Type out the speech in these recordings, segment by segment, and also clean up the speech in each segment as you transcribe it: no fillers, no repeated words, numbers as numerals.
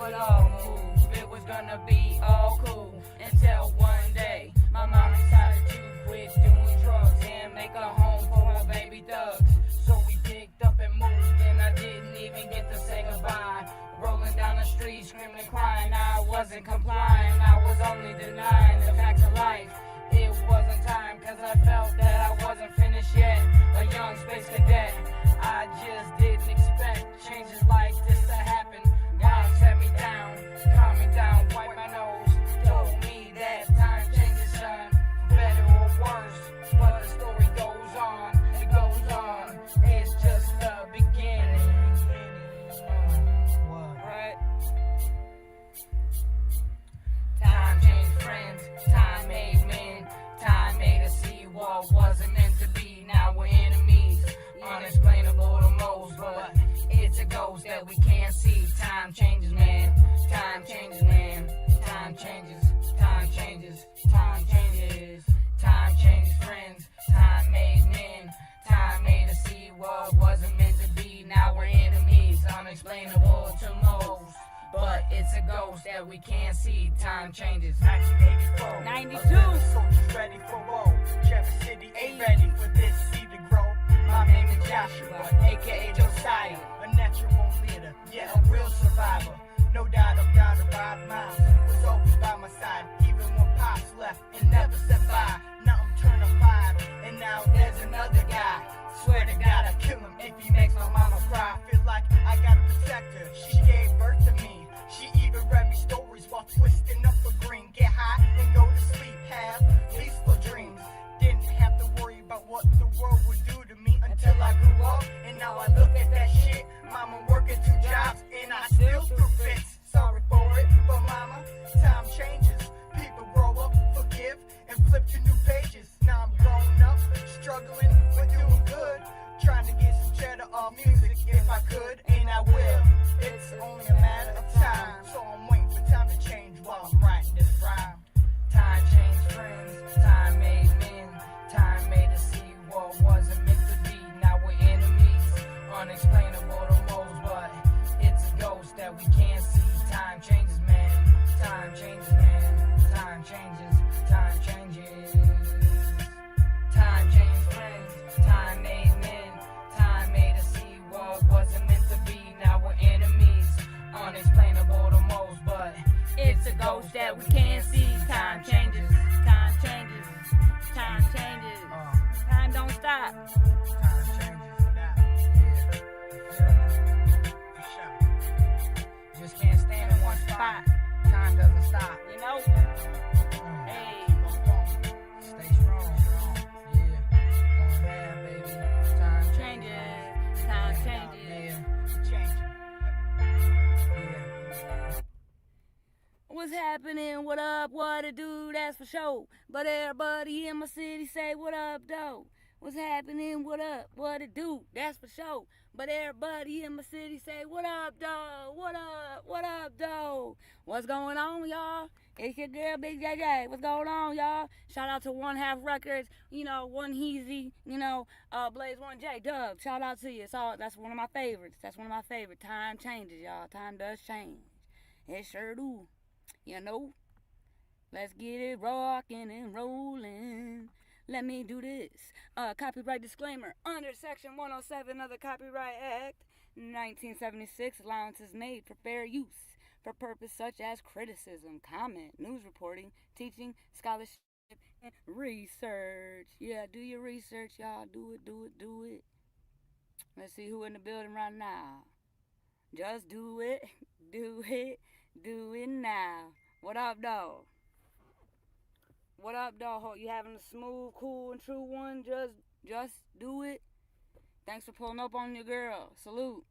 would all move. It was gonna be all cool until one day my mom decided to quit doing drugs and make a home for her baby thugs. So we picked up and moved, and I didn't even get to say goodbye. Rolling down the street, screaming, crying, I wasn't complying. I was only denying the facts of life. It wasn't time, cause I felt that I wasn't finished yet. A young space cadet, I just didn't expect changes like this to happen. God set me down, calm me down, wipe my nose, told me that time changes, son, for better or worse. But the story goes on, it goes on. It's just the beginning. Right? Time changed friends, time made men, time made us see what wasn't meant to be. Now we're enemies, unexplainable to most, but it's a ghost that we can't see. Time changes, man. Time changes, man. Time changes. Time changes. Time changes. Time changes friends. Time made men. Time made us see what wasn't meant to be. Now we're enemies, unexplainable to most, but it's a ghost that we can't see. Time changes. 1984. 92. Soldiers ready for war. Traverse City ain't ready for this seed to grow. My name is Joshua, aka Josiah, a natural leader, yeah, a real survivor. No doubt I'm down to ride miles. Was always by my side, even when Pops left and never said bye. Now I'm turning 5, and now there's another guy. Swear to God I'll kill him if he makes my mama cry. Feel like I gotta protect her. She gave birth to me. She even read me stories while twisting up a green. Get high and go to sleep, have peaceful dreams. Didn't have to worry about what the world would do to me until I grew up. And now I look at that shit. Mama working 2 jobs and I still threw fits. Sorry for it, but mama, time changes. People grow up, forgive, and flip to new pages. Now I'm grown up, struggling, but doing good. Trying to get some cheddar off music if I could, and I will. It's only a matter of time, so I'm waiting for time to change while I'm writing this rhyme. Time changed friends, time made men, time made us see what wasn't meant to be. Now we're enemies, unexplainable to most, but it's a ghost that we can't see. Time changes, man. Time changes, man. Time changes. Time changes. Time changed friends, time made men, time made us see what wasn't meant to be. Now we're enemies, unexplainable to most, but it's a ghost that we can't see. Time changes, time changes, time changes. Time don't stop. Time changes, yeah. Just can't stand in one spot. Time doesn't stop, you know? Hey, stay strong. Yeah, going bad, baby. Time changes. Time changes. Yeah. What's happening? What up? What to do? That's for sure. But everybody in my city say, what up, though? What's happening? What up? What to do? That's for sure. But everybody in my city say, what up, though? What up? What up, though? What's going on, y'all? It's your girl, Big JJ. What's going on, y'all? Shout out to One Half Records, One Heezy, Blaze 1J, Dub. Shout out to you. That's one of my favorites. That's one of my favorites. Time changes, y'all. Time does change. It sure do. Let's get it rocking and rolling. Let me do this. Copyright disclaimer. Under Section 107 of the Copyright Act, 1976, allowances made for fair use for purpose such as criticism, comment, news reporting, teaching, scholarship, and research. Yeah, do your research, y'all. Do it. Let's see who in the building right now. Just do it. Do it now. What up, dog? What up, dog? You having a smooth, cool, and true one? Just do it. Thanks for pulling up on your girl. Salute.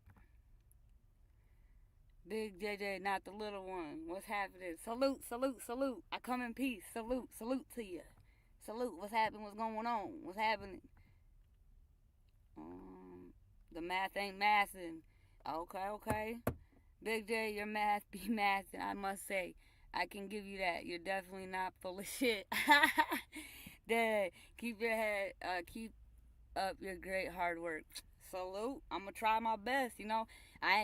Big JJ, not the little one. What's happening? Salute. I come in peace. Salute to you. Salute. What's happening? What's going on? What's happening? The math ain't mathing. Okay. Big J, your math be mathing, I must say. I can give you that. You're definitely not full of shit. Dad, keep your head, keep up your great hard work. salute. I'm gonna try my best. You know,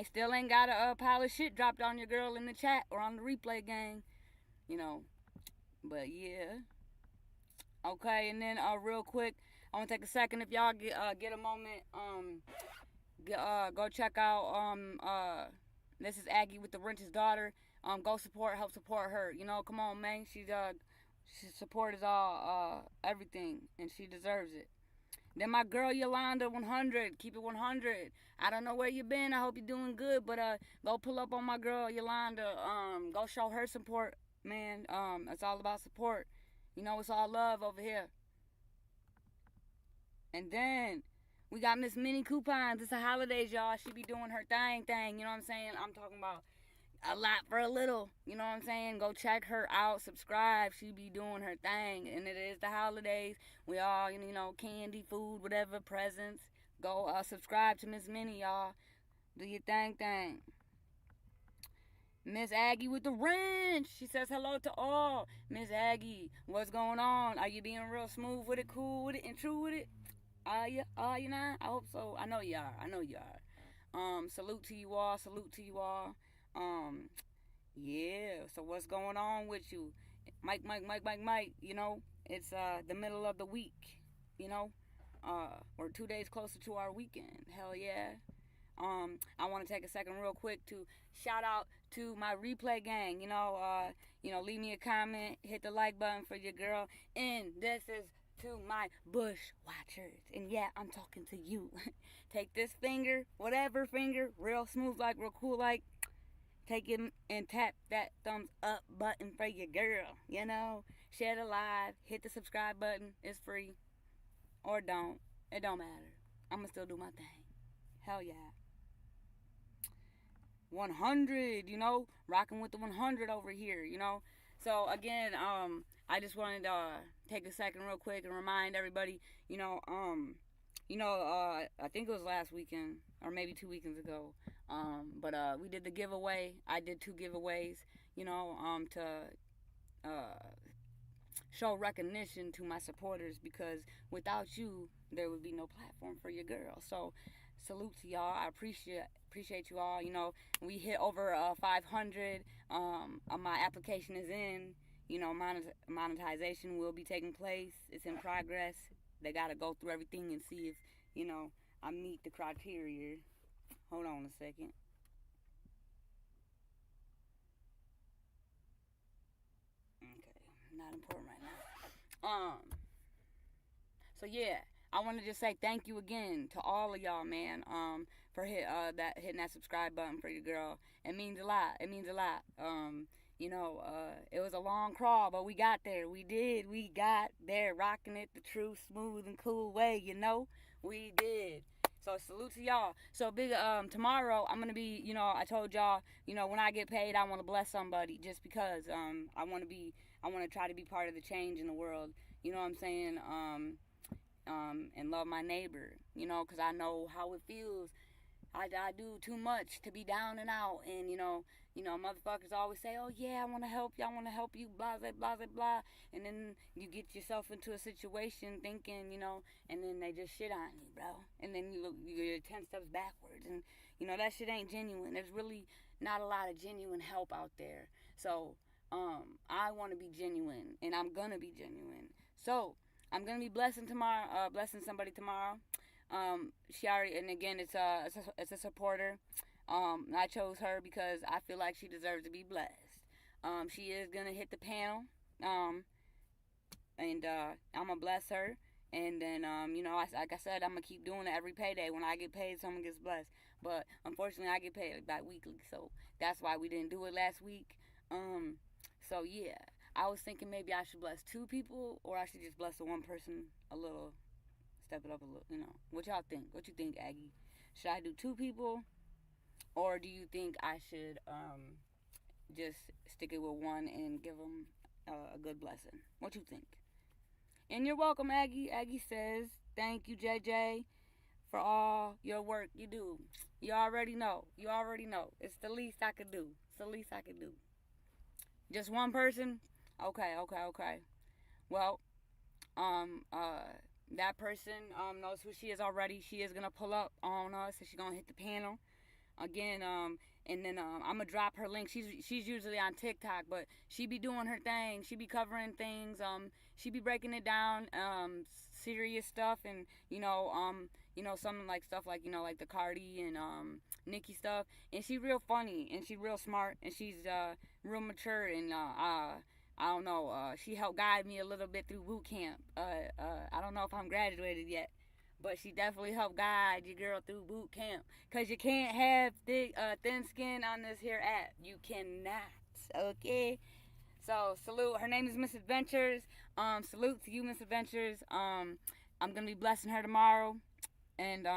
still ain't got a pile of shit dropped on your girl in the chat or on the replay gang. You know, but yeah. Okay, and then real quick, I want to take a second if y'all get a moment. Go check out this is Aggie with the Renter's Daughter. Go help support her. You know, come on, man. She support is all everything, and she deserves it. Then my girl Yolanda 100, keep it 100. I don't know where you been. I hope you're doing good, but go pull up on my girl Yolanda. Go show her support, man. It's all about support. You know, it's all love over here. And then we got Miss Minnie Coupons. It's the holidays, y'all. She be doing her thing. You know what I'm saying? I'm talking about a lot for a little. You know what I'm saying? Go check her out. Subscribe. She be doing her thing. And it is the holidays. We all, you know, candy, food, whatever, presents. Go subscribe to Miss Minnie, y'all. Do your thing. Miss Aggie with the wrench. She says hello to all. Miss Aggie, what's going on? Are you being real smooth with it, cool with it, and true with it? Are you not? I hope so. I know you are. Salute to you all. Yeah. So what's going on with you? Mike. You know, it's the middle of the week. You know, we're 2 days closer to our weekend. Hell yeah. I want to take a second real quick to shout out to my replay gang. You know, leave me a comment, hit the like button for your girl. And this is to my bush watchers. And yeah, I'm talking to you. Take this finger, whatever finger, real smooth like, real cool like. Take it and tap that thumbs up button for your girl. You know, share the live, hit the subscribe button. It's free. Or don't. It don't matter. I'm going to still do my thing. Hell yeah. 100, you know, rocking with the 100 over here, you know. So again, I just wanted to take a second real quick and remind everybody, I think it was last weekend or maybe 2 weekends ago, but we did the giveaway. I did 2 giveaways, to show recognition to my supporters, because without you, there would be no platform for your girl. So salute to y'all. I appreciate you all. You know, we hit over 500. My application is in. You know, monetization will be taking place. It's in progress. They got to go through everything and see if, I meet the criteria. Hold on a second. Okay, not important right now. So yeah, I want to just say thank you again to all of y'all, man. For hitting that subscribe button for your girl. It means a lot. It was a long crawl, but we got there. We did. We got there, rocking it the true, smooth, and cool way. We did. So salute to y'all. So big. Tomorrow I'm gonna be. I told y'all. When I get paid, I want to bless somebody. Just because. I want to try to be part of the change in the world. You know what I'm saying? And love my neighbor. Because I know how it feels. I do too much to be down and out, and motherfuckers always say, oh yeah, I want to help you, blah blah blah blah blah, and then you get yourself into a situation thinking, and then they just shit on you, bro, and then you're 10 steps backwards, and that shit ain't genuine. There's really not a lot of genuine help out there. So I want to be genuine, and I'm gonna be genuine. So I'm gonna be blessing somebody tomorrow. She already, and again, it's a supporter. I chose her because I feel like she deserves to be blessed. She is gonna hit the panel, and I'm gonna bless her. And then, like I said, I'm gonna keep doing it every payday. When I get paid, someone gets blessed. But unfortunately, I get paid bi-weekly, so that's why we didn't do it last week. So yeah, I was thinking maybe I should bless 2 people, or I should just bless the one person a little. Step it up a little, What y'all think? What you think, Aggie? Should I do 2 people, or do you think I should just stick it with one and give them a good blessing? What you think? And you're welcome, Aggie. Aggie says, thank you, JJ, for all your work you do. You already know. It's the least I could do. Just one person? Okay. Well, that person knows who she is already. She is gonna pull up on us, and she's gonna hit the panel again. And then I'm gonna drop her link. She's usually on TikTok, but she be doing her thing. She be covering things. She be breaking it down. Serious stuff, and some like stuff like like the Cardi and Nicki stuff. And she real funny, and she real smart, and she's real mature, and I don't know. She helped guide me a little bit through boot camp. I don't know if I'm graduated yet, but she definitely helped guide your girl through boot camp. Cause you can't have thin skin on this here app. You cannot. Okay. So salute. Her name is Miss Adventures. Salute to you, Miss Adventures. I'm gonna be blessing her tomorrow, and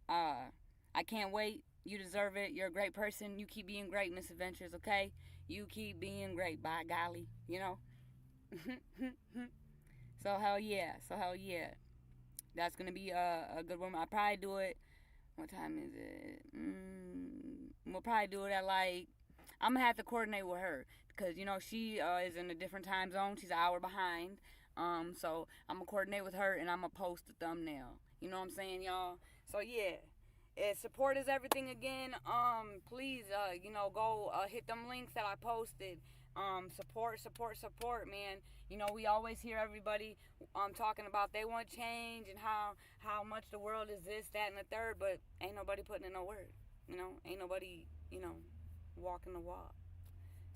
I can't wait. You deserve it. You're a great person. You keep being great, Miss Adventures. Okay. You keep being great. By golly, So hell yeah. That's gonna be a good one. I'll probably do it. What time is it? We'll probably do it at I'm gonna have to coordinate with her because she is in a different time zone. She's an hour behind. So I'm gonna coordinate with her and I'm gonna post the thumbnail. You know what I'm saying, y'all? So yeah. Support is everything again. Please, go hit them links that I posted. Support, man. We always hear everybody talking about they want change and how much the world is this, that, and the third, but ain't nobody putting in no word. Ain't nobody, walking the walk.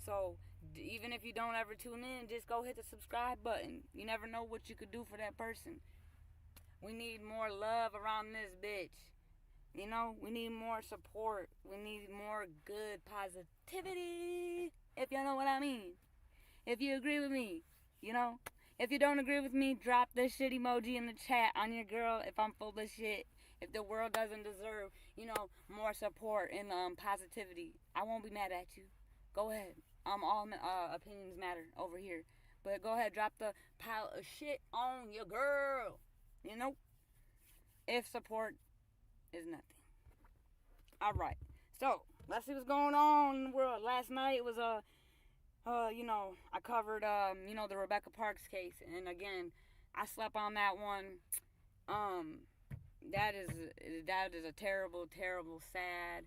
So even if you don't ever tune in, just go hit the subscribe button. You never know what you could do for that person. We need more love around this bitch. We need more support. We need more good positivity. If you know what I mean. If you agree with me, If you don't agree with me, drop the shit emoji in the chat on your girl if I'm full of shit. If the world doesn't deserve, more support and positivity, I won't be mad at you. Go ahead. All opinions matter over here. But go ahead, drop the pile of shit on your girl. If support is nothing. All right. So let's see what's going on in the world. Last night was I covered the Rebecca Parks case, and again, I slept on that one. That is a terrible, terrible, sad,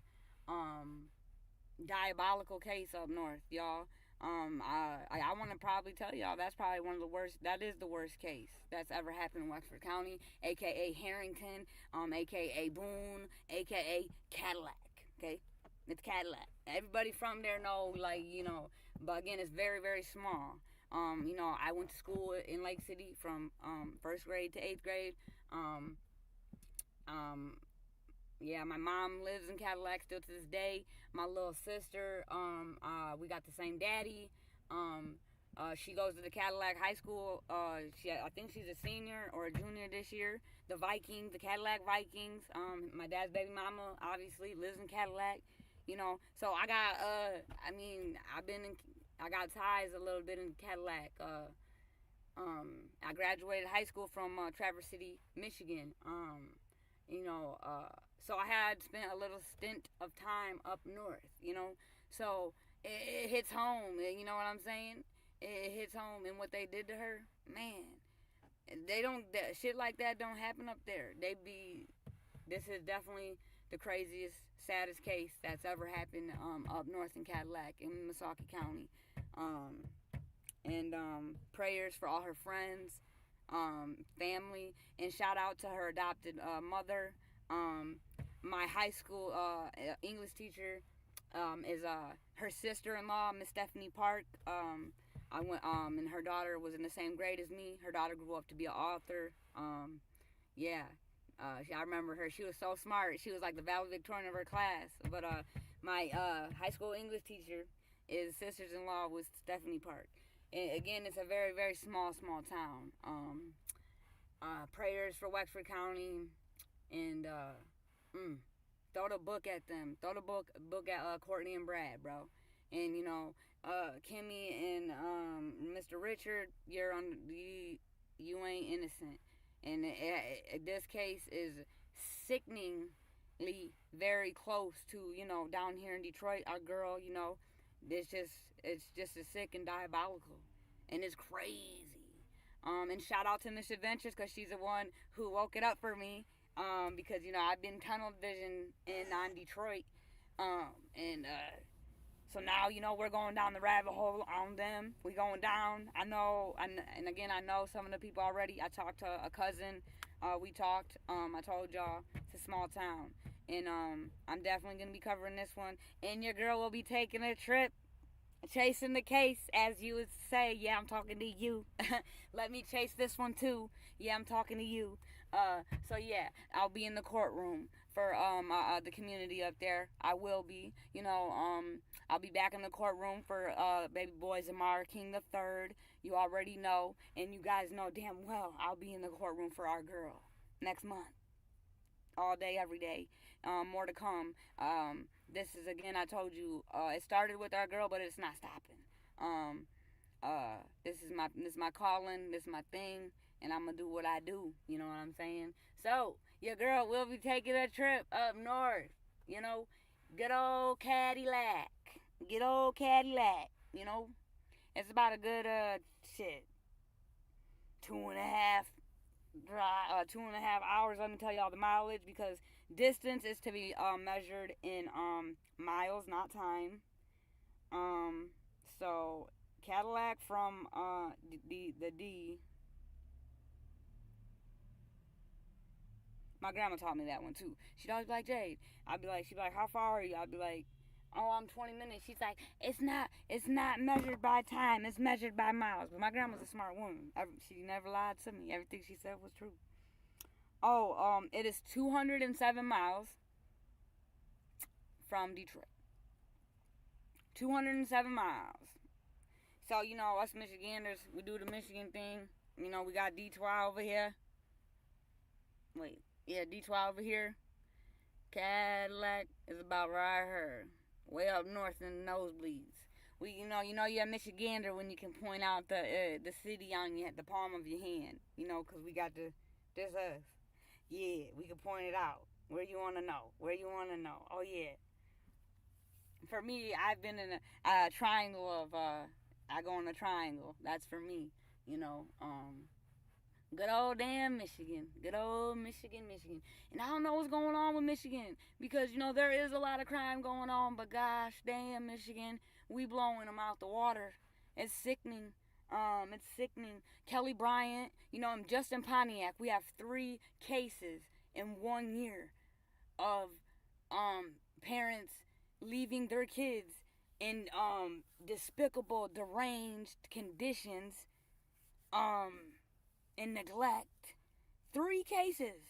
diabolical case up north, y'all. I want to probably tell y'all that's probably one of the worst. That is the worst case that's ever happened in Wexford County, aka Harrington, aka Boone, aka Cadillac. Okay, it's Cadillac. Everybody from there know, but again, it's very, very small. I went to school in Lake City from 1st grade to 8th grade. Yeah, my mom lives in Cadillac still to this day. My little sister, we got the same daddy. She goes to the Cadillac High School. I think she's a senior or a junior this year. The Vikings, the Cadillac Vikings. My dad's baby mama obviously lives in Cadillac. So I got, I got ties a little bit in Cadillac. I graduated high school from Traverse City, Michigan. So I had spent a little stint of time up north, So it hits home, you know what I'm saying? It hits home, and what they did to her, man. Shit like that don't happen up there. This is definitely the craziest, saddest case that's ever happened up north in Cadillac in Missaukee County. And prayers for all her friends, family, and shout out to her adopted mother. My high school English teacher is her sister-in-law, Miss Stephanie Park. I went and her daughter was in the same grade as me. Her daughter grew up to be an author. I remember her. She was so smart. She was like the valedictorian of her class. But my high school English teacher, his sister-in-law was Stephanie Park. And again, it's a very, very small town. Prayers for Wexford County, and throw the book at them. Throw the book at Courtney and Brad, bro. And Kimmy and Mr. Richard, you ain't innocent. And this case is sickeningly very close to down here in Detroit. Our girl, it's just as sick and diabolical, and it's crazy. And shout out to Miss Adventures because she's the one who woke it up for me. Because I've been tunnel vision in on Detroit. And so now we're going down the rabbit hole on them. We going down. I know, and again I know some of the people already. I talked to a cousin. We talked. I told y'all it's a small town, and I'm definitely gonna be covering this one. And your girl will be taking a trip, chasing the case, as you would say. Yeah, I'm talking to you. Let me chase this one too. Yeah, I'm talking to you. So yeah, I'll be in the courtroom for the community up there. I will be. I'll be back in the courtroom for baby boy Zamar King the Third. You already know, and you guys know damn well I'll be in the courtroom for our girl next month. All day, every day. More to come. This is again, I told you, it started with our girl, but it's not stopping. This is my calling. This is my thing, and I'm gonna do what I do. You know what I'm saying? So your girl will be taking a trip up north. Good old Cadillac. Good old Cadillac. It's about a good shit 2.5 drive, 2.5 hours. Let me tell y'all the mileage because distance is to be measured in miles, not time. So Cadillac from the D. My grandma taught me that one too. She'd always be like, Jade. She'd be like, how far are you? I'd be like, oh, I'm 20 minutes. She's like, it's not measured by time. It's measured by miles. But my grandma's a smart woman. She never lied to me. Everything she said was true. Oh, it is 207 miles from Detroit. 207 miles. So, us Michiganders, we do the Michigan thing. We got D12 over here. Wait, yeah, D12 over here. Cadillac is about right here. Way up north in the nosebleeds. You're a Michigander when you can point out the city on the palm of your hand. Because we got this us. Yeah, we can point it out. Where you want to know. Oh, yeah. For me, I've been in a triangle of, I go in a triangle. That's for me. Good old damn Michigan. Good old Michigan. And I don't know what's going on with Michigan. Because, there is a lot of crime going on. But gosh damn Michigan, we blowing them out the water. It's sickening. It's sickening. Kelly Bryant, just in Pontiac, we have 3 cases in 1 year of parents leaving their kids in despicable, deranged conditions, and neglect. 3 cases.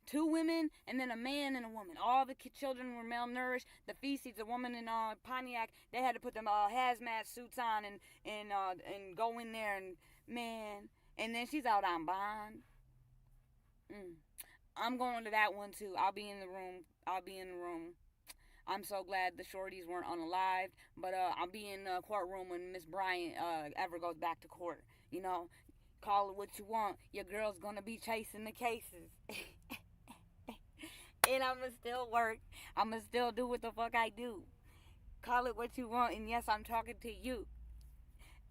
2 women and then a man and a woman. All the children were malnourished. The feces, the woman in Pontiac, they had to put them hazmat suits on and go in there and man. And then she's out on bond. I'm going to that one too. I'll be in the room. I'm so glad the shorties weren't unalived. But I'll be in the courtroom when Miss Bryant ever goes back to court. Call it what you want. Your girl's gonna be chasing the cases. And I'ma still work. I'ma still do what the fuck I do. Call it what you want, and yes, I'm talking to you.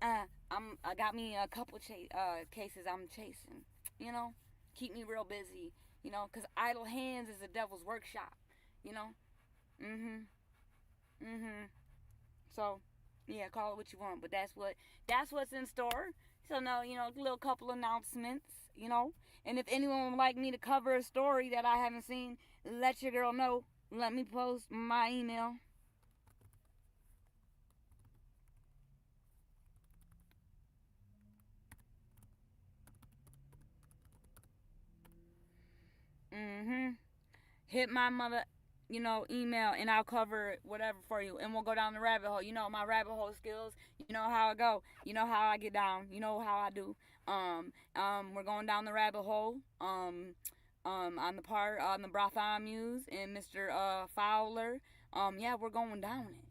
I got me a couple cases I'm chasing. Keep me real busy. Cause idle hands is the devil's workshop. So, yeah, call it what you want, but that's what's in store. So now, a little couple announcements, and if anyone would like me to cover a story that I haven't seen, let your girl know. Let me post my email. Hit my mother, email, and I'll cover whatever for you, and we'll go down the rabbit hole. My rabbit hole skills. You know how I go. You know how I get down. You know how I do. We're going down the rabbit hole. On the Brotha Muse and Mr. Fowler. Yeah, we're going down it.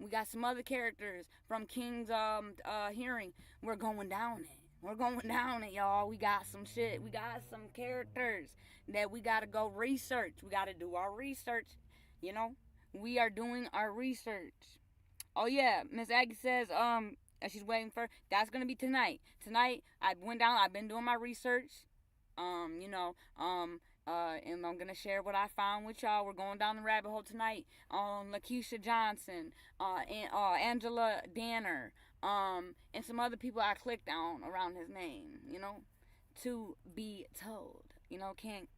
We got some other characters from King's hearing. We're going down it, y'all. We got some shit. We got some characters that we gotta go research. We gotta do our research. We are doing our research. Oh yeah, Miss Aggie says, she's waiting for. That's gonna be tonight. Tonight, I went down. I've been doing my research. You know, and I'm gonna share what I found with y'all. We're going down the rabbit hole tonight on Lakeisha Johnson, and Angela Danner, and some other people I clicked on around his name. You know, to be told. You know, can't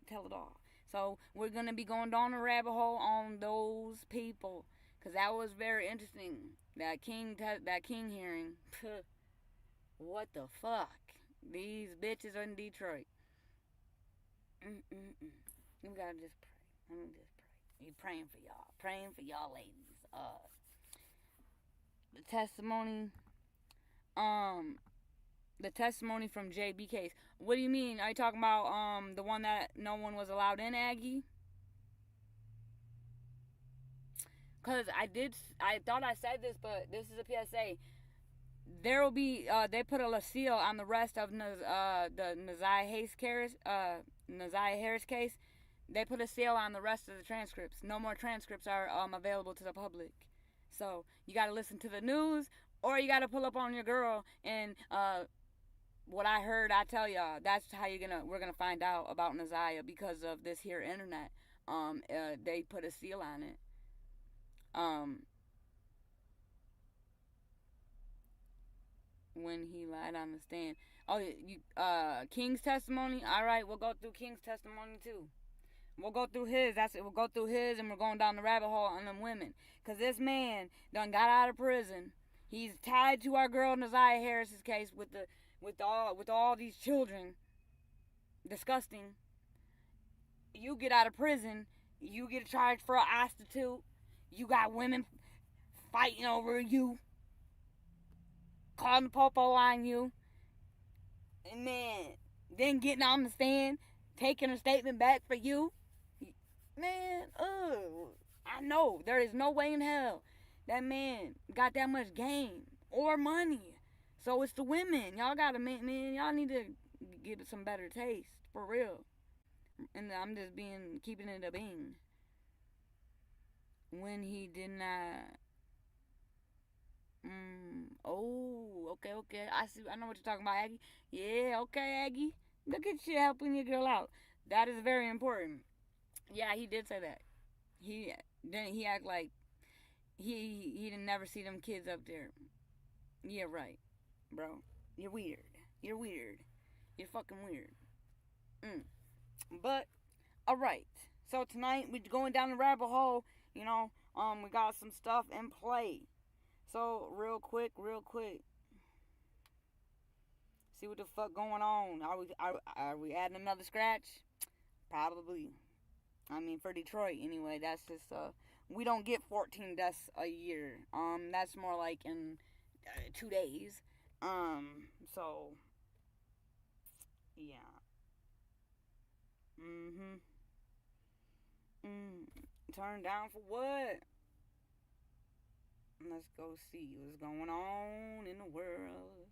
tell it all. So we're gonna be going down the rabbit hole on those people, cause that was very interesting. That King hearing. What the fuck? These bitches are in Detroit. We gotta just pray. Let me just pray. You praying for y'all. Praying for y'all ladies. The testimony from JB case. What do you mean? Are you talking about the one that no one was allowed in, Aggie? Cause I thought I said this, but this is a PSA. There will be they put a seal on the rest of the Naziah Harris case. They put a seal on the rest of the transcripts. No more transcripts are available to the public. So you got to listen to the news, or you got to pull up on your girl and what I heard. I tell y'all, that's how we're gonna find out about Naziah because of this here internet. They put a seal on it. When he lied on the stand. Oh, King's testimony. All right, we'll go through King's testimony too. We'll go through his. That's it. We'll go through his, and we're going down the rabbit hole on them women. Cause this man done got out of prison. He's tied to our girl Naziah Harris's case with all these children. Disgusting. You get out of prison, you get charged for a prostitute. You got women fighting over you. Calling the popo on you, and then getting on the stand, taking a statement back for you, man. I know there is no way in hell that man got that much game or money. So it's the women. Y'all gotta man. Y'all need to give it some better taste for real. And I'm just keeping it a being. When he did not. Oh, okay. I know what you're talking about, Aggie. Yeah, okay, Aggie. Look at you helping your girl out. That is very important. Yeah, he did say that. He act like he didn't never see them kids up there. Yeah, right, bro. You're weird. You're fucking weird. But all right. So tonight we're going down the rabbit hole. You know, we got some stuff in play. So, real quick. See what the fuck going on. Are we adding another scratch? Probably. I mean, for Detroit, anyway. That's just, we don't get 14 deaths a year. That's more like in 2 days. So, yeah. Turn down for what? Let's go see what's going on in the world.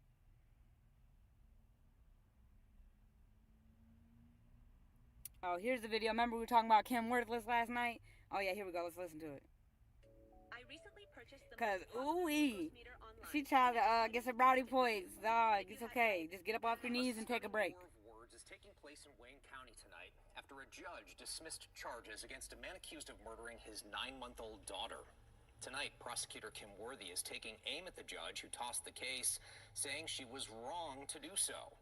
Oh, here's the video. Remember we were talking about Kim Worthless last night? Oh yeah, here we go. Let's listen to it. I recently purchased the Cause she tried to get some brownie points. Dog, it's okay. Just get up off your knees and take a break. War of words is taking place in Wayne County tonight after a judge dismissed charges against a man accused of murdering his 9-month-old daughter. Tonight, prosecutor Kim Worthy is taking aim at the judge who tossed the case, saying she was wrong to do so.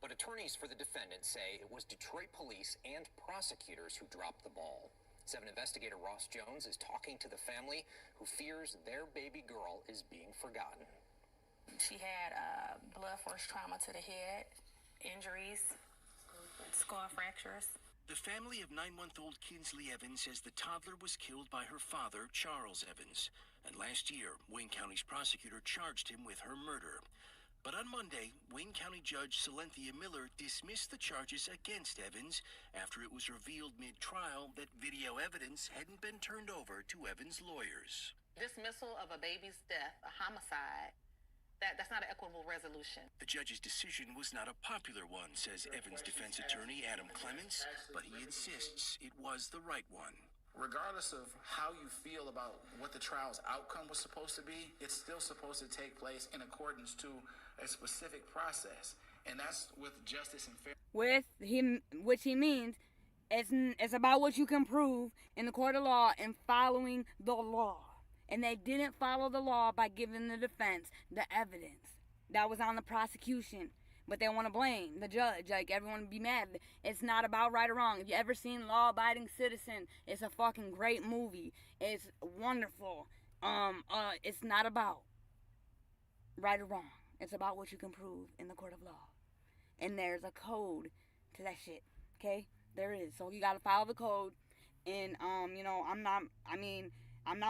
But attorneys for the defendant say it was Detroit police and prosecutors who dropped the ball. 7 investigator Ross Jones is talking to the family who fears their baby girl is being forgotten. She had blood force trauma to the head, injuries, skull fractures. The family of 9-month-old Kinsley Evans says the toddler was killed by her father, Charles Evans. And last year, Wayne County's prosecutor charged him with her murder. But on Monday, Wayne County Judge Cynthia Miller dismissed the charges against Evans after it was revealed mid-trial that video evidence hadn't been turned over to Evans' lawyers. Dismissal of a baby's death, a homicide, that's not an equitable resolution. The judge's decision was not a popular one, says Evans' defense attorney Adam Clements, but he insists it was the right one. Regardless of how you feel about what the trial's outcome was supposed to be, it's still supposed to take place in accordance to a specific process. And that's with justice and fairness. With him, which he means, it's about what you can prove in the court of law and following the law. And they didn't follow the law by giving the defense the evidence that was on the prosecution. But they want to blame the judge. Like, everyone would be mad. It's not about right or wrong. If you ever seen Law Abiding Citizen, it's a fucking great movie. It's wonderful. It's not about right or wrong. It's about what you can prove in the court of law. And there's a code to that shit. Okay? There is. So you gotta follow the code. And I'm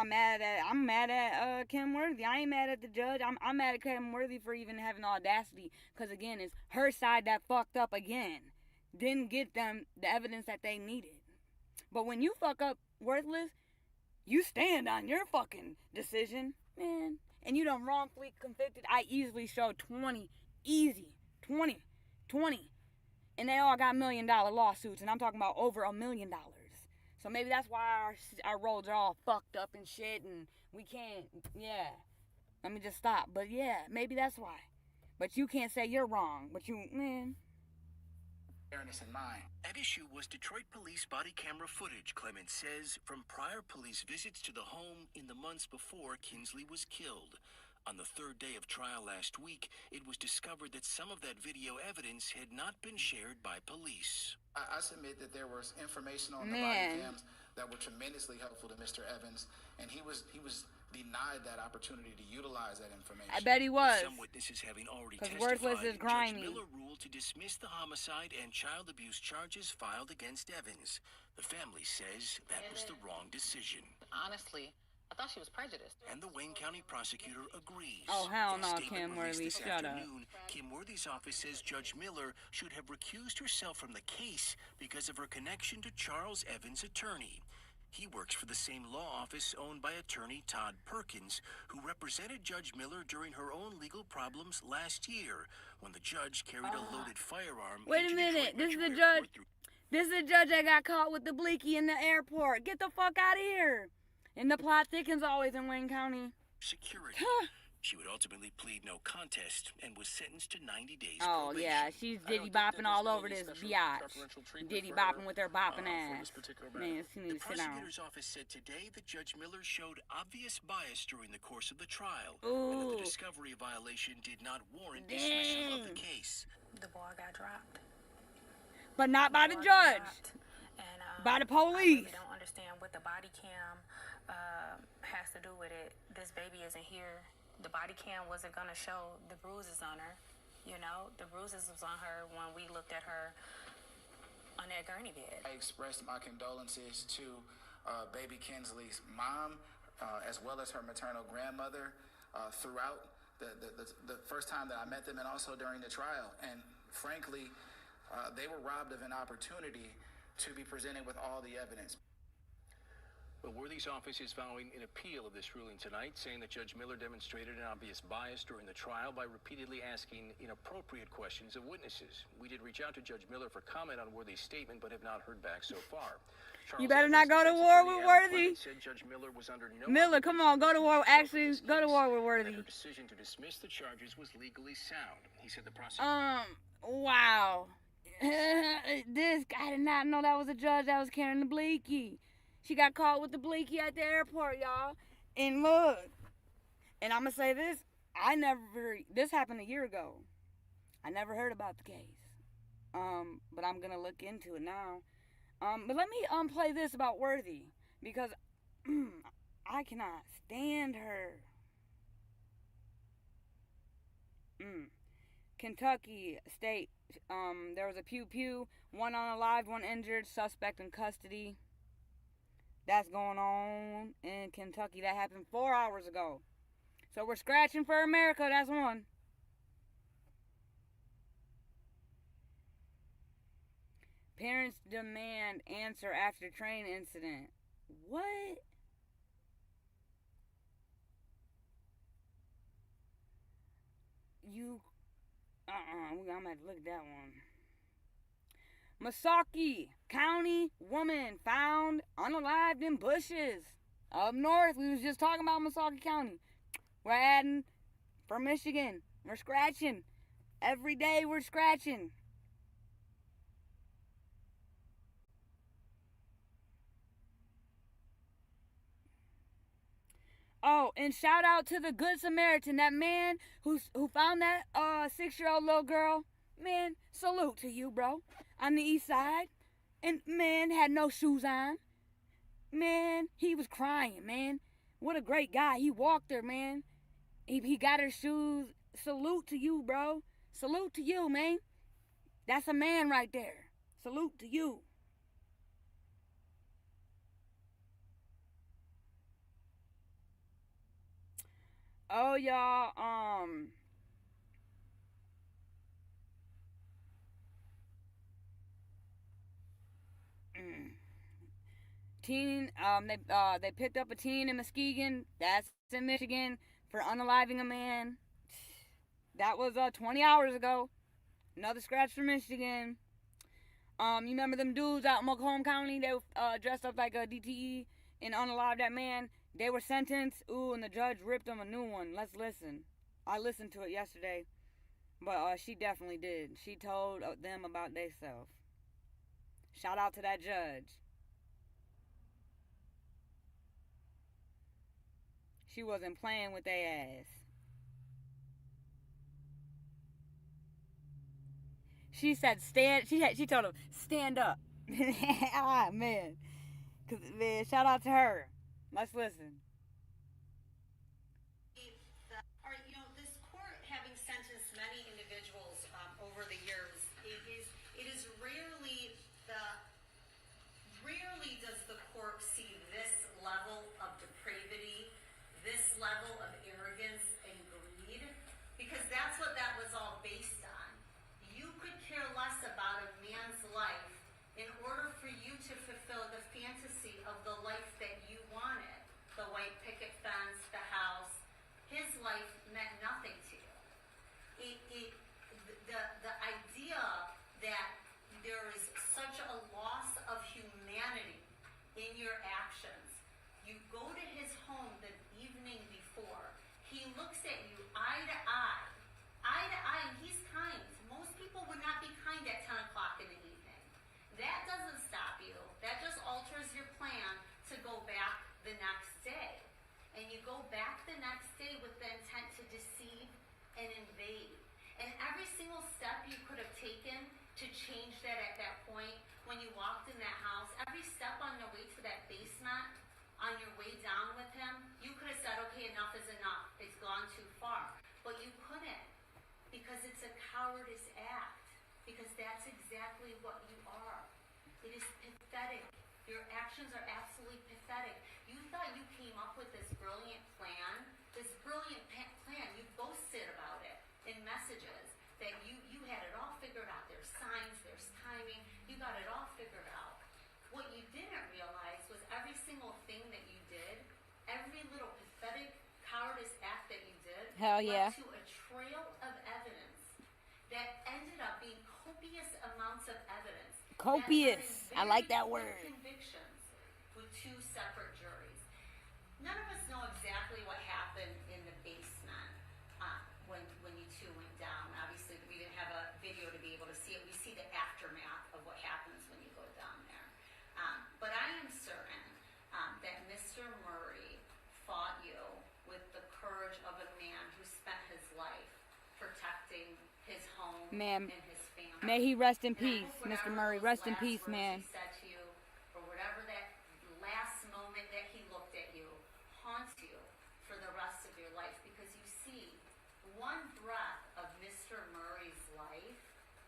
mad at Kim Worthy. I ain't mad at the judge. I'm mad at Kim Worthy for even having the audacity. Because, again, it's her side that fucked up again. Didn't get them the evidence that they needed. But when you fuck up worthless, you stand on your fucking decision, man. And you done wrongfully convicted. I easily showed 20. Easy. 20. And they all got $1 million lawsuits. And I'm talking about over $1 million. So maybe that's why our roads are all fucked up and shit, and we can't, let me just stop. But yeah, maybe that's why. But you can't say you're wrong, but man. Fairness in mind. At issue was Detroit police body camera footage, Clemens says, from prior police visits to the home in the months before Kinsley was killed. On the third day of trial last week, it was discovered that some of that video evidence had not been shared by police. I submit that there was information on the body cams that were tremendously helpful to Mr. Evans, and he was denied that opportunity to utilize that information. I bet he was. Some witnesses having already testified, Worthless is grimy. Judge Miller ruled to dismiss the homicide and child abuse charges filed against Evans. The family says that was the wrong decision. Honestly, I thought she was prejudiced. And the Wayne County prosecutor agrees. Oh, hell In a no, statement Kim released Worthy, this shut up. afternoon, Kim Worthy's office says Judge Miller should have recused herself from the case because of her connection to Charles Evans' attorney. He works for the same law office owned by attorney Todd Perkins, who represented Judge Miller during her own legal problems last year when the judge carried a loaded firearm. Wait a minute, this is the judge. This is the judge that got caught with the bleaky in the airport. Get the fuck out of here. And the plot thickens always in Wayne County. Security. She would ultimately plead no contest and was sentenced to 90 days Oh, probation. yeah, she's diddy bopping all over this biatch. Diddy bopping with her bopping ass. Man, she needs The to sit down. prosecutor's office said today that Judge Miller showed obvious bias during the course of the trial, and Ooh. that the discovery violation did not warrant dismissal of the case. The boy got dropped. But not by the Boy got judge. dropped. And, By the I police. really don't understand what the body cam has to do with it. This baby isn't here. The body cam wasn't going to show the bruises on her. You know, the bruises was on her when we looked at her on that gurney bed. I expressed my condolences to baby Kinsley's mom, as well as her maternal grandmother, throughout the first time that I met them and also during the trial. And frankly, they were robbed of an opportunity to be presented with all the evidence. Well, Worthy's office is vowing an appeal of this ruling tonight, saying that Judge Miller demonstrated an obvious bias during the trial by repeatedly asking inappropriate questions of witnesses. We did reach out to Judge Miller for comment on Worthy's statement, but have not heard back so far. You better not go to war with Worthy. Said Judge Miller was under no Miller, come on, go to war. Actually, go to war with Worthy. Her decision to dismiss the charges was legally sound. He said the prosecutor. Wow. This, I did not know that was a judge that was carrying the bleaky. She got caught with the bleaky at the airport, y'all. And look, and I'm going to say this, this happened a year ago. I never heard about the case. But I'm going to look into it now. But let me play this about Worthy, because I cannot stand her. Kentucky State, there was a pew-pew, one unalive, one injured, suspect in custody. That's going on in Kentucky. That happened 4 hours ago. So we're scratching for America. That's one. Parents demand answer after train incident. What? I'm going to have to look at that one. Missaukee County woman found unalived in bushes. Up north, we was just talking about Missaukee County. We're adding for Michigan. We're scratching. Every day we're scratching. Oh, and shout out to the Good Samaritan, that man who found that 6-year-old little girl. Man, salute to you, bro. On the east side. And man, had no shoes on. Man, he was crying, man. What a great guy. He walked her, man. He got her shoes. Salute to you, bro. Salute to you, man. That's a man right there. Salute to you. Oh, y'all, teen, they picked up a teen in Muskegon. That's in Michigan for unaliving a man. That was 20 hours ago. Another scratch for Michigan. You remember them dudes out in Macomb County? They dressed up like a DTE and unalived that man. They were sentenced. Ooh, and the judge ripped them a new one. Let's listen. I listened to it yesterday, but she definitely did. She told them about themselves. Shout out to that judge. She wasn't playing with their ass. She said stand. She told him stand up. Ah, man. Man, shout out to her. Let's listen. This court having sentenced many individuals over the years, it is rarely does the court see this level of depravity, this level of arrogance and greed, because that's what that was all based on. You could care less about a man's life in order for you to fulfill the fantasy of the life that you wanted. The white picket fence, the house. His life meant nothing to you. The idea that there is such a loss of humanity in your actions. You go to his home the evening before. He looks at you eye to eye, and he's kind. Most people would not be kind at 10 o'clock in the evening. That doesn't stop you. That just alters your plan to go back the next day. And you go back the next day with the intent to deceive and invade. And every single step you could have taken to change that at that point, when you walked in that house, every step on your way to that basement, on your way down with him, you could have said, okay, enough is enough. It's gone too far. But you couldn't, because it's a cowardice act. Because that's exactly what you are. It is pathetic. Your actions are absolutely pathetic. You thought you came up with this brilliant plan. You boasted about it in messages that you had it all figured out. There's signs, there's timing. You got it all figured out. What you didn't realize was every single thing that you did, every little pathetic cowardice act that you did, Hell yeah. led to a trail of evidence that ended up being copious amounts of evidence. Copious. I like that word. Convictions with 2 separate juries. None of us know exactly what happened in the basement when you two went down. Obviously, we didn't have a video to be able to see it. We see the aftermath of what happens when you go down there. But I am certain that Mr. Murray fought you with the courage of a man who spent his life protecting his home and his family. May he rest in peace, Mr. Murray. Rest in peace, man. He said to you, or whatever that last moment that he looked at you, haunts you for the rest of your life. Because you see, one breath of Mr. Murray's life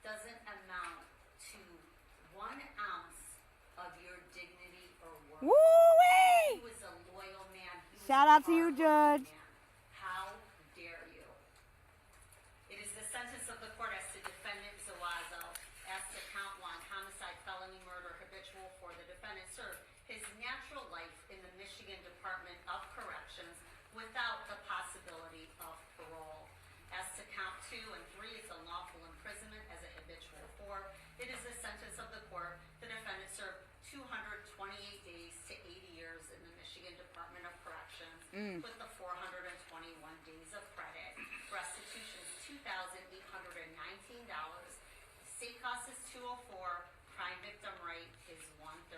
doesn't amount to 1 ounce of your dignity or worth. Woo-wee! He was a loyal man. Shout out to you, Judge. How dare you? It is the sentence of the court as to defendant Zawazo, as to count 1, homicide, felony murder, habitual for the defendant served his natural life in the Michigan Department of Corrections without the possibility of parole. As to count 2 and 3, it's unlawful imprisonment as a habitual 4. It is the sentence of the to 80 years in the Michigan Department of Corrections with the 421 days of credit. Restitution is $2,819. State cost is $204. Crime victim rate is $130.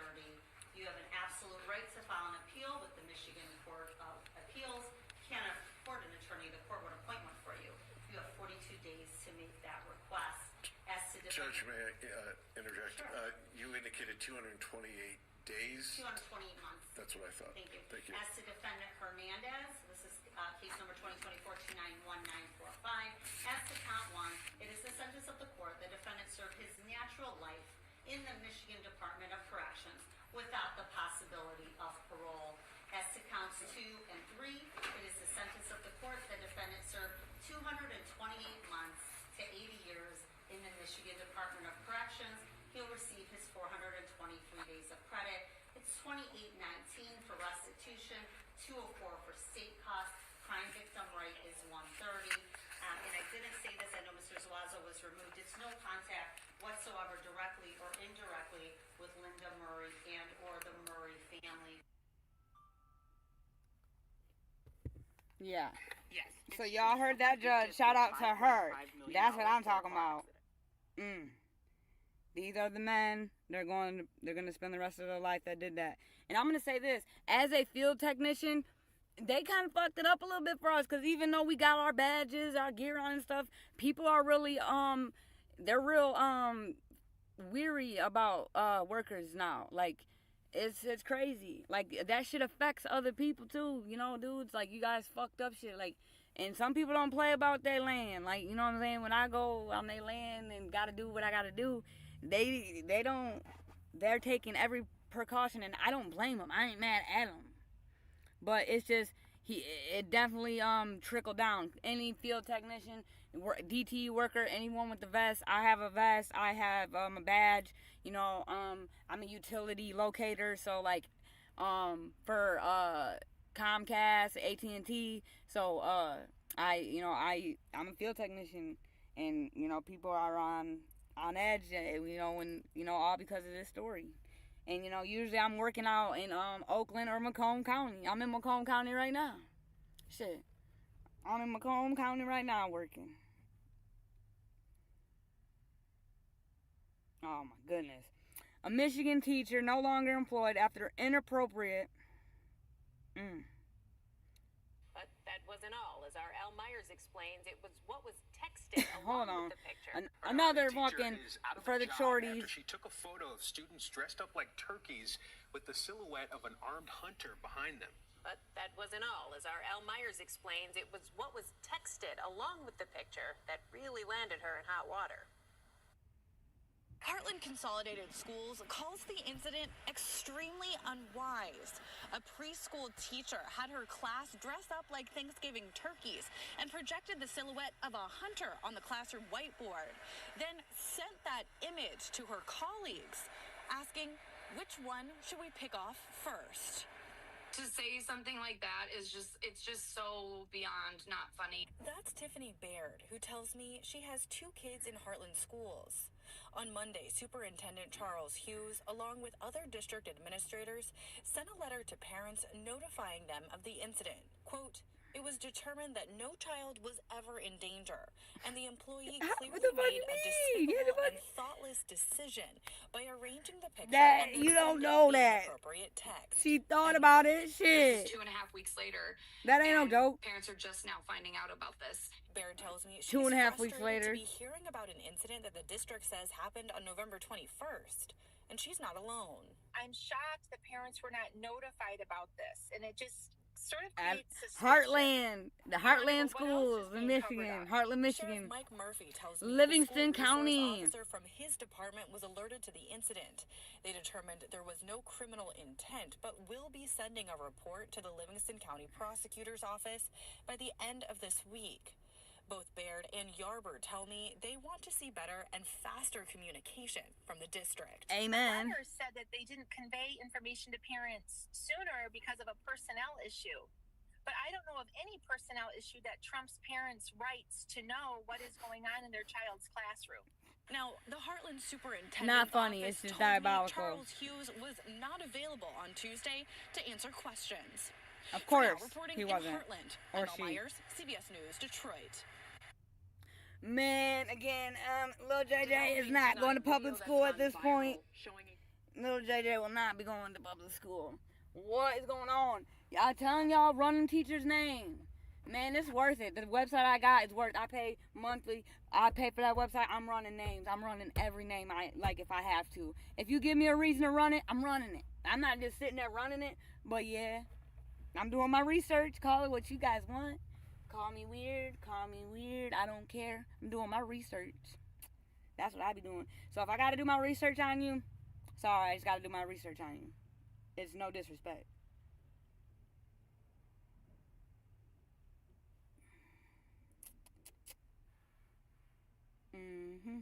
You have an absolute right to file an appeal with the Michigan Court of Appeals. Can't afford an attorney, the court would appoint one for you. You have 42 days to make that request. As to Judge, may I interject? Sure. You indicated 228 days. 228 months. That's what I thought. Thank you. Thank you. As to defendant Hernandez, this is case number 2024-291945. As to count one, it is the sentence of the court. The defendant served his natural life in the Michigan Department of Corrections without the possibility of parole. As to counts 2 and 3, it is the sentence of the court. The defendant served 228 months to 80 years in the Michigan Department of Corrections. He'll receive his 423 days of credit. It's $28.19 for restitution, $204 for state costs. Crime victim rate is $130. And I didn't say this, I know Mr. Zuazo was removed. It's no contact whatsoever directly or indirectly with Linda Murray and or the Murray family. Yeah. Yes. So y'all heard that, Judge. Shout out to her. That's what I'm talking about. These are the men. They're gonna spend the rest of their life that did that. And I'm gonna say this: as a field technician, they kind of fucked it up a little bit for us, because even though we got our badges, our gear on and stuff, people are really they're real weary about workers now. Like, it's crazy. Like, that shit affects other people too, you know, dudes. Like, you guys fucked up shit. Like, and some people don't play about their land. Like, you know what I'm saying? When I go on their land and gotta do what I gotta do, they don't. They're taking every precaution, and I don't blame them. I ain't mad at them. But it's just, it definitely trickled down. Any field technician, DT worker, anyone with the vest. I have a vest. I have a badge. You know, I'm a utility locator. So like, for Comcast, AT&T. So I'm a field technician, and you know, people are on edge. You know, all because of this story. And, you know, usually I'm working out in Oakland or Macomb County. I'm in Macomb County right now. Shit. I'm in Macomb County right now working. Oh, my goodness. A Michigan teacher no longer employed after inappropriate... But that wasn't all. As our Al Myers explains, it was what was texted Hold along on. with the picture. Another The teacher fucking is out of for a the job shorties. after she took a photo of students dressed up like turkeys with the silhouette of an armed hunter behind them. But that wasn't all. As our Al Myers explains, it was what was texted along with the picture that really landed her in hot water. Heartland Consolidated Schools calls the incident extremely unwise. A preschool teacher had her class dress up like Thanksgiving turkeys and projected the silhouette of a hunter on the classroom whiteboard, then sent that image to her colleagues, asking, which one should we pick off first? To say something like that is it's just so beyond not funny. That's Tiffany Baird, who tells me she has 2 kids in Heartland schools. On Monday, Superintendent Charles Hughes, along with other district administrators, sent a letter to parents notifying them of the incident. Quote, it was determined that no child was ever in danger, and the employee clearly made a despicable and thoughtless decision by arranging the picture That and you don't sending know the that. inappropriate text. She thought about it. This Shit. is 2.5 weeks later. That ain't no joke. Parents are just now finding out about this. Baird tells me she's 2.5 weeks frustrated later. to be hearing about an incident that the district says happened on November 21st, and she's not alone. I'm shocked that parents were not notified about this, and it just sort of At creates suspicion. Heartland, the Heartland What else is schools being in Michigan, covered up? Heartland, Sheriff Michigan. Mike Murphy tells me Livingston the school resource County. officer from his department was alerted to the incident. They determined there was no criminal intent, but will be sending a report to the Livingston County Prosecutor's Office by the end of this week. Both Baird and Yarber tell me they want to see better and faster communication from the district. Amen. Letters said that they didn't convey information to parents sooner because of a personnel issue. But I don't know of any personnel issue that trumps parents' rights to know what is going on in their child's classroom. Now, the Heartland superintendent Not funny, office it's just told me diabolical. Charles Hughes was not available on Tuesday to answer questions. Of For now, course, reporting he wasn't. in Heartland, Or Emma she. Myers, CBS News, Detroit. Man, again, little JJ is not going to public school at this point. Little JJ will not be going to public school. What is going on? Y'all telling y'all running teacher's name. Man, it's worth it. The website I got is worth. I pay monthly. I pay for that website. I'm running names. I'm running every name I like if I have to. If you give me a reason to run it, I'm running it. I'm not just sitting there running it. But yeah, I'm doing my research. Call it what you guys want. Call me weird. Call me weird. I don't care. I'm doing my research. That's what I be doing. So if I got to do my research on you, sorry, I just got to do my research on you. It's no disrespect. Mm-hmm.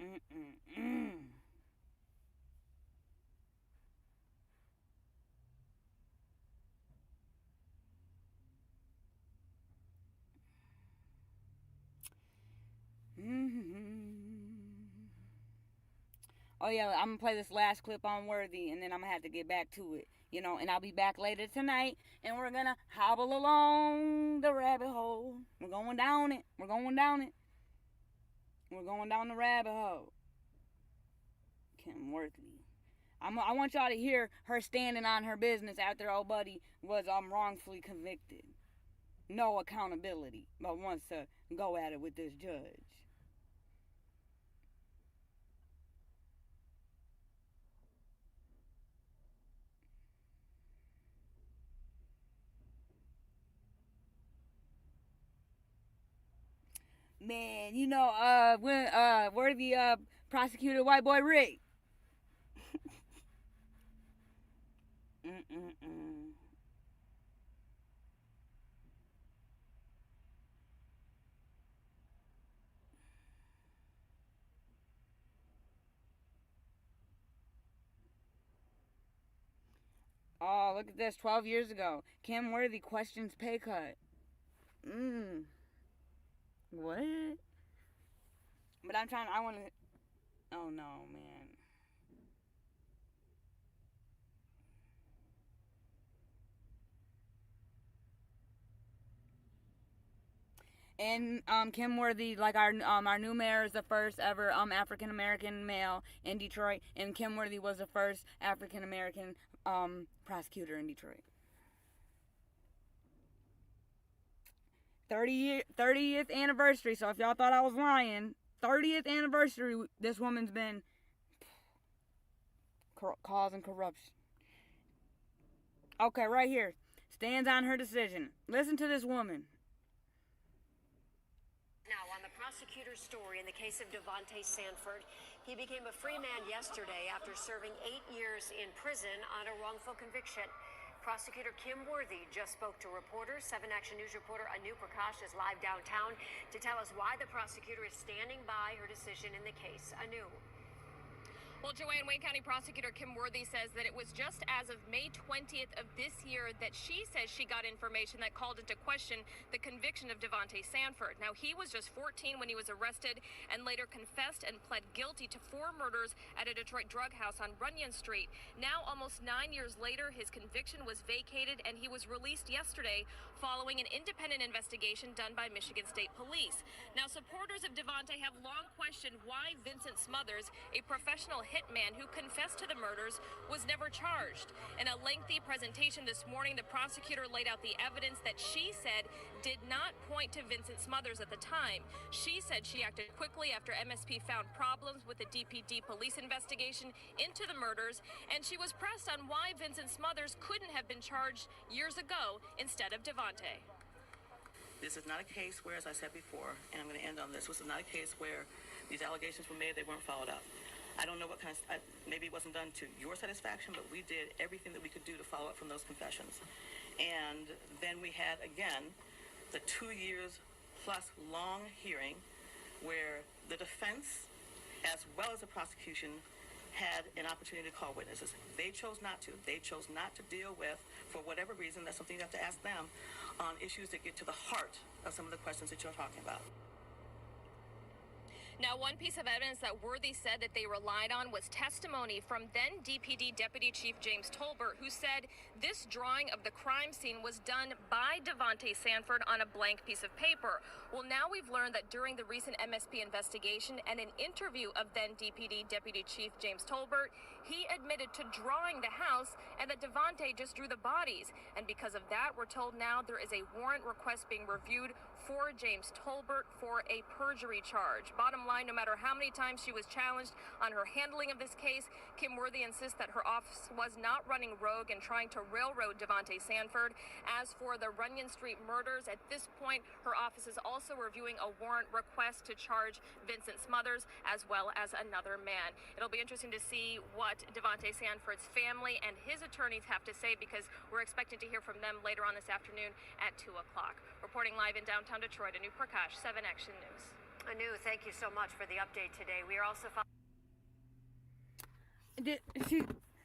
Mm-mm-mm. Oh yeah, I'm gonna play this last clip on Worthy, and then I'm gonna have to get back to it, and I'll be back later tonight, and we're gonna hobble along the rabbit hole. We're going down it. We're going down it. We're going down the rabbit hole. Kim Worthy. I want y'all to hear her standing on her business after old buddy was wrongfully convicted. No accountability, but wants to go at it with this judge. Man, when Worthy prosecuted white boy Rick. Mm-mm-mm. Oh, look at this. 12 years ago. Kim Worthy questions pay cut. What? But I want to. Oh no, man. And Kim Worthy, like our new mayor, is the first ever African American male in Detroit, and Kim Worthy was the first African American prosecutor in Detroit. 30th anniversary. So if y'all thought I was lying, 30th anniversary. This woman's been causing corruption. Okay, right here. Stands on her decision. Listen to this woman. Now, on the prosecutor's story in the case of Devontae Sanford, he became a free man yesterday after serving 8 years in prison on a wrongful conviction. Prosecutor Kim Worthy just spoke to reporters. 7 Action News reporter Anu Prakash is live downtown to tell us why the prosecutor is standing by her decision in the case. Anu. Well, Joanne, Wayne County Prosecutor Kim Worthy says that it was just as of May 20th of this year that she says she got information that called into question the conviction of Devontae Sanford. Now, he was just 14 when he was arrested and later confessed and pled guilty to 4 murders at a Detroit drug house on Runyon Street. Now, almost 9 years later, his conviction was vacated and he was released yesterday following an independent investigation done by Michigan State Police. Now, supporters of Devontae have long questioned why Vincent Smothers, a professional hitman who confessed to the murders, was never charged. In a lengthy presentation this morning, the prosecutor laid out the evidence that she said did not point to Vincent Smothers at the time. She said she acted quickly after MSP found problems with the DPD police investigation into the murders, and she was pressed on why Vincent Smothers couldn't have been charged years ago instead of Devontae. This is not a case where, as I said before, and I'm going to end on this, is not a case where these allegations were made, they weren't followed up. I don't know what kind of, maybe it wasn't done to your satisfaction, but we did everything that we could do to follow up from those confessions. And then we had, again, the 2 years plus long hearing where the defense, as well as the prosecution, had an opportunity to call witnesses. They chose not to. They chose not to deal with, for whatever reason, that's something you have to ask them, on issues that get to the heart of some of the questions that you're talking about. Now, one piece of evidence that Worthy said that they relied on was testimony from then DPD Deputy Chief James Tolbert, who said this drawing of the crime scene was done by Devontae Sanford on a blank piece of paper. Well, now we've learned that during the recent MSP investigation and an interview of then DPD Deputy Chief James Tolbert, he admitted to drawing the house and that Devontae just drew the bodies. And because of that, we're told now there is a warrant request being reviewed for James Tolbert for a perjury charge. Bottom line, no matter how many times she was challenged on her handling of this case, Kim Worthy insists that her office was not running rogue and trying to railroad Devontae Sanford. As for the Runyon Street murders, at this point, her office is also reviewing a warrant request to charge Vincent Smothers as well as another man. It'll be interesting to see what Devontae Sanford's family and his attorneys have to say, because we're expecting to hear from them later on this afternoon at 2 o'clock. Reporting live in downtown Detroit, Anu Prakash, 7 Action News. Anu, thank you so much for the update today. We are also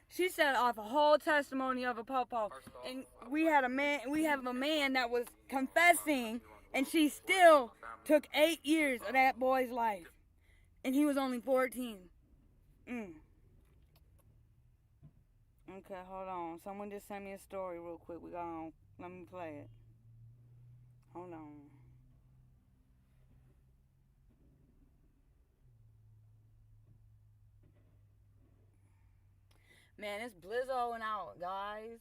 She set off a whole testimony of a popo, and we have a man that was confessing, and she still took 8 years of that boy's life, and he was only 14. Okay, hold on. Someone just sent me a story real quick. Let me play it. Hold on. Man, it's blizzoing out, guys.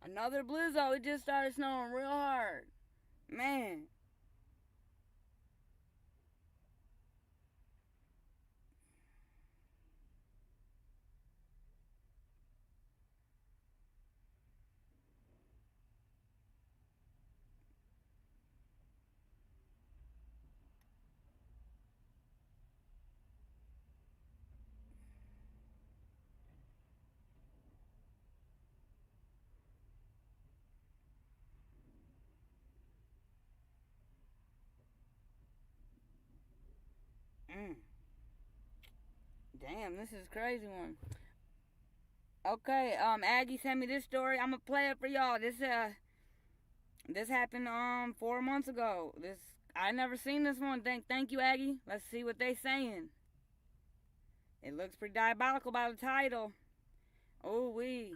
Another blizzo. It just started snowing real hard. Man. Damn, this is a crazy one. Okay, Aggie sent me this story. I'm gonna play it for y'all. This happened 4 months ago. I never seen this one. Thank you, Aggie. Let's see what they saying. It looks pretty diabolical by the title. Oh wee.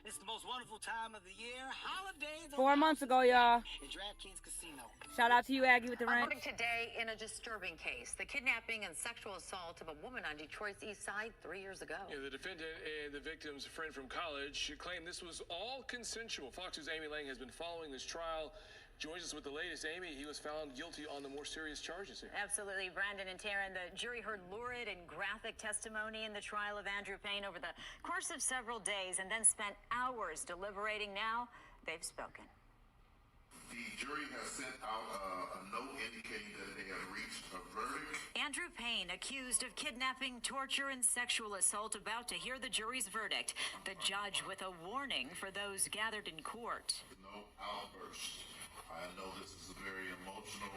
It's the most wonderful time of the year. Holidays. 4 months ago, y'all. At DraftKings Casino. Shout out to you, Aggie, with the wrench. Reporting today in a disturbing case, the kidnapping and sexual assault of a woman on Detroit's east side 3 years ago. Yeah, the defendant and the victim's friend from college claimed this was all consensual. Fox News' Amy Lang has been following this trial. Joins us with the latest. Amy, he was found guilty on the more serious charges here. Absolutely, Brandon and Taryn. The jury heard lurid and graphic testimony in the trial of Andrew Payne over the course of several days and then spent hours deliberating. Now they've spoken. The jury has sent out a note indicating that they have reached a verdict. Andrew Payne, accused of kidnapping, torture, and sexual assault, about to hear the jury's verdict. The judge with a warning for those gathered in court. No outburst. I know this is a very emotional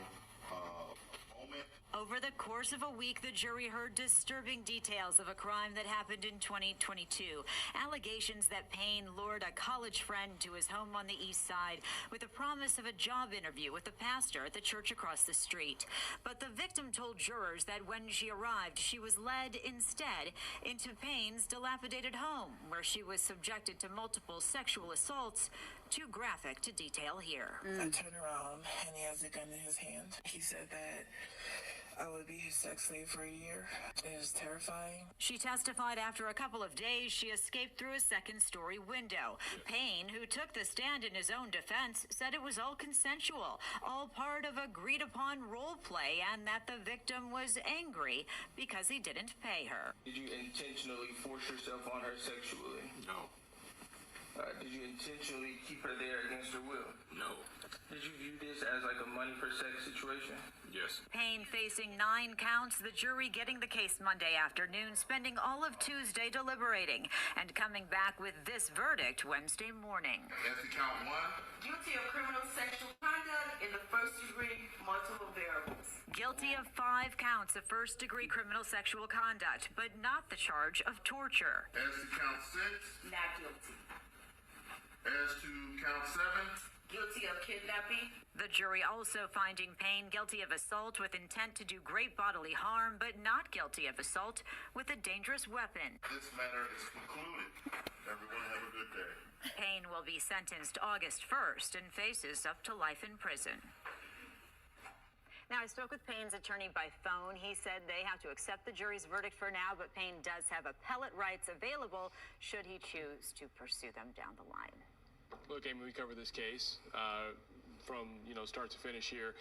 moment. Over the course of a week, the jury heard disturbing details of a crime that happened in 2022. Allegations that Payne lured a college friend to his home on the east side with the promise of a job interview with the pastor at the church across the street. But the victim told jurors that when she arrived, she was led instead into Payne's dilapidated home, where she was subjected to multiple sexual assaults, too graphic to detail here. I turned around and he has a gun in his hand. He said that I would be his sex slave for a year. It is terrifying. She testified after a couple of days she escaped through a second-story window. Payne, who took the stand in his own defense, said it was all consensual, all part of agreed-upon role play, and that the victim was angry because he didn't pay her. Did you intentionally force yourself on her sexually? No. Did you intentionally keep her there against her will? No. Did you view this as like a money for sex situation? Yes. Payne facing 9 counts, the jury getting the case Monday afternoon, spending all of Tuesday deliberating, and coming back with this verdict Wednesday morning. As to count 1, Guilty of criminal sexual conduct in the first degree, multiple variables. Guilty of 5 counts of first-degree criminal sexual conduct, but not the charge of torture. as to count 6, Not guilty. as to count 7, Guilty of kidnapping. The jury also finding Payne guilty of assault with intent to do great bodily harm, but not guilty of assault with a dangerous weapon. this matter is concluded. Everyone have a good day. Payne will be sentenced August 1st and faces up to life in prison. Now, I spoke with Payne's attorney by phone. He said they have to accept the jury's verdict for now, but Payne does have appellate rights available should he choose to pursue them down the line. Look, Amy, we covered this case from, start to finish here.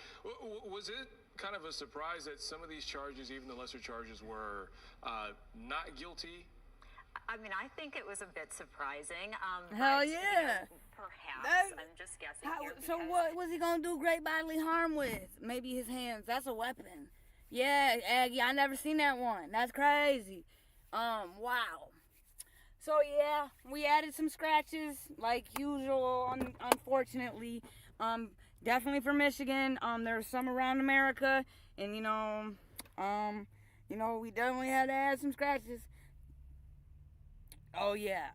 Was it kind of a surprise that some of these charges, even the lesser charges, were not guilty? I mean, I think it was a bit surprising. Hell but, yeah. Perhaps. I'm just guessing here. So what was he going to do great bodily harm with? Maybe his hands. That's a weapon. Yeah, Aggie, I never seen that one. That's crazy. Wow. So, yeah, we added some scratches, like usual, unfortunately. Definitely for Michigan. There's some around America, and, we definitely had to add some scratches. Oh, yeah.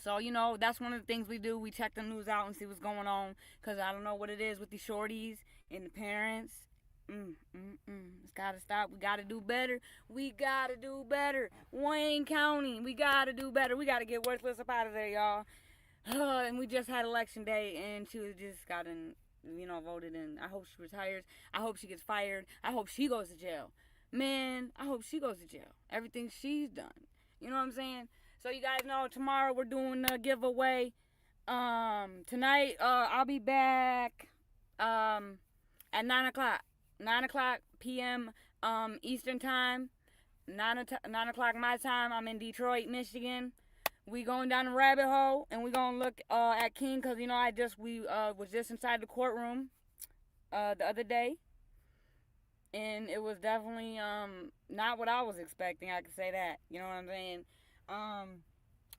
So, that's one of the things we do. We check the news out and see what's going on, because I don't know what it is with the shorties and the parents. It's gotta stop. We gotta do better. We gotta do better. Wayne County, we gotta do better. We gotta get Worthless up out of there, y'all. And we just had election day, and she was just gotten, voted in. I hope she retires. I hope she gets fired. I hope she goes to jail. Man, I hope she goes to jail. Everything she's done. You know what I'm saying? So you guys know tomorrow we're doing a giveaway. Tonight, I'll be back at 9 o'clock. 9 o'clock p.m. Eastern time, 9 o'clock my time. I'm in Detroit, Michigan. We going down the rabbit hole, and we gonna look at King, because we was just inside the courtroom the other day, and it was definitely not what I was expecting. I can say that. You know what I'm saying?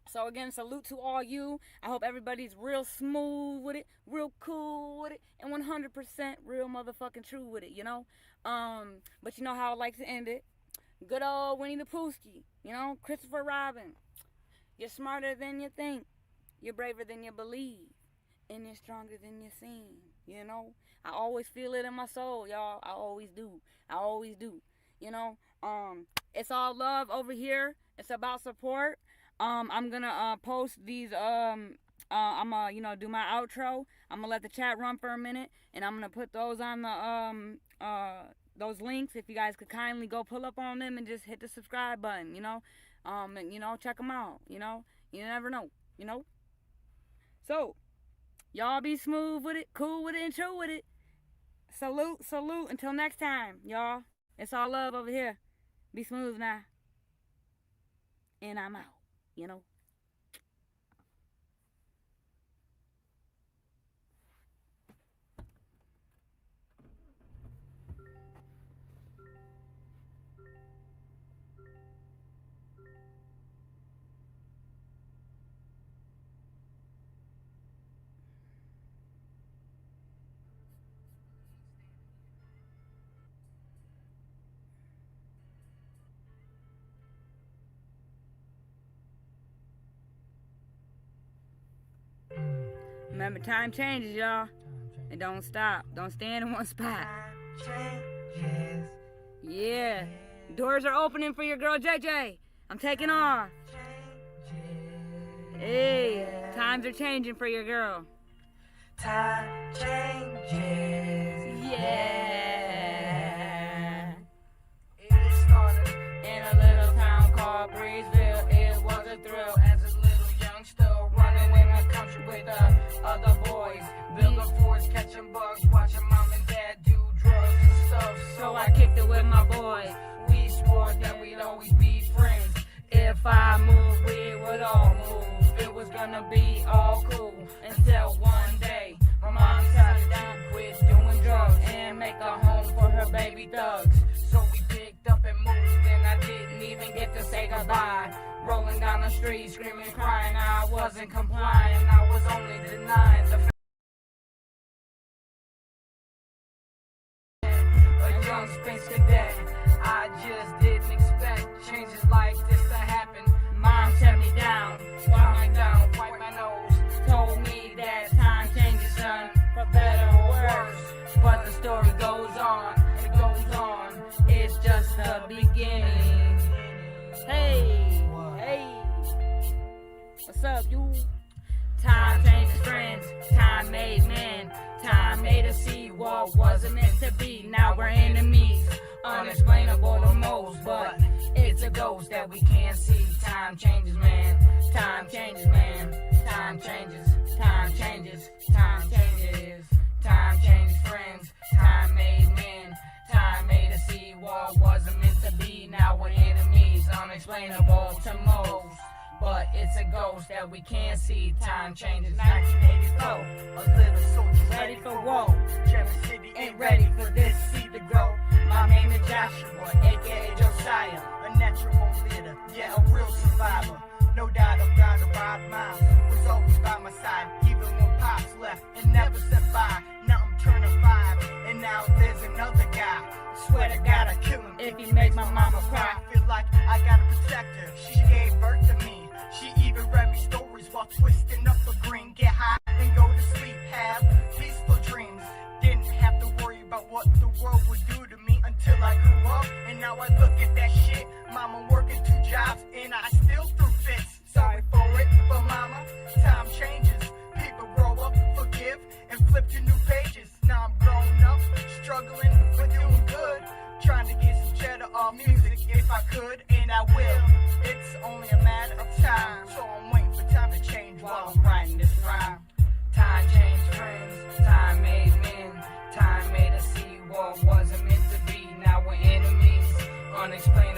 So again, salute to all you. I hope everybody's real smooth with it, real cool with it, and 100% real motherfucking true with it, But you know how I like to end it. Good old Winnie the Poohski, Christopher Robin. You're smarter than you think. You're braver than you believe. And you're stronger than you seem, I always feel it in my soul, y'all. I always do. It's all love over here. It's about support. I'm gonna post these. I'm gonna do my outro. I'm gonna let the chat run for a minute, and I'm gonna put those on the those links. If you guys could kindly go pull up on them and just hit the subscribe button, and check them out. You never know, So, y'all be smooth with it, cool with it, and true with it. Salute. Until next time, y'all. It's all love over here. Be smooth now. And I'm out. Remember, time changes, y'all. And don't stop. Don't stand in one spot. Yeah. Doors are opening for your girl, JJ. I'm taking off. Hey, times are changing for your girl. Time changes. Yeah. It started in a little town called Breezeville. It was a thrill as a little youngster running in the country with other boys, building forts, catching bugs, watching mom and dad do drugs and stuff. So I kicked it with my boys. We swore that we'd always be friends. If I moved, we would all move. It was gonna be all cool until one day my mom decided to quit doing drugs and make a home. baby thugs. So we picked up and moved, and I didn't even get to say goodbye. Rolling down the street, screaming, crying, I wasn't complying, I was only denying the fact. A young space cadet, I just didn't expect changes like this to happen. Mom set me down, wiped my nose, told me that time changes, son, for better or worse. But the story goes on, it goes on, it's just the beginning. Hey, hey, what's up, you? Time changes friends, time made men, time made us see what wasn't meant to be. Now we're enemies, unexplainable to most, but it's a ghost that we can't see. Time changes, man, time changes, man, time changes, time changes, time changes, time changes friends, time made men, time made us see what wasn't meant to be. Now we're enemies, unexplainable to most, but it's a ghost that we can't see. Time changes. 1984, a little soldier ready for war. German City ain't ready for this seed to grow. My name is Joshua, aka Josiah, a natural born leader, yeah, a real survivor. No doubt I'm gonna ride miles, was always by my side, even when Pops left and never said bye. Now I'm turning 5, and now there's another guy. Swear to God I kill him if he makes my mama cry. I feel like I gotta protect her, she gave birth to me. She even read me stories while twisting up a green. Get high and go to sleep, have peaceful dreams. Didn't have to worry about what the world would do to me until I grew up. And now I look at that shit. Mama working 2 jobs and I still threw fits. Sorry for it, but mama, time changes. People grow up, forgive, and flip to new pages. Now I'm grown up, struggling, but doing good. Trying to get some cheddar off music if I could, and I will. It's only a matter of time, so I'm waiting for time to change while I'm writing this rhyme. Time changed friends, time made men, time made us see what wasn't meant to be. Now we're enemies, unexplained.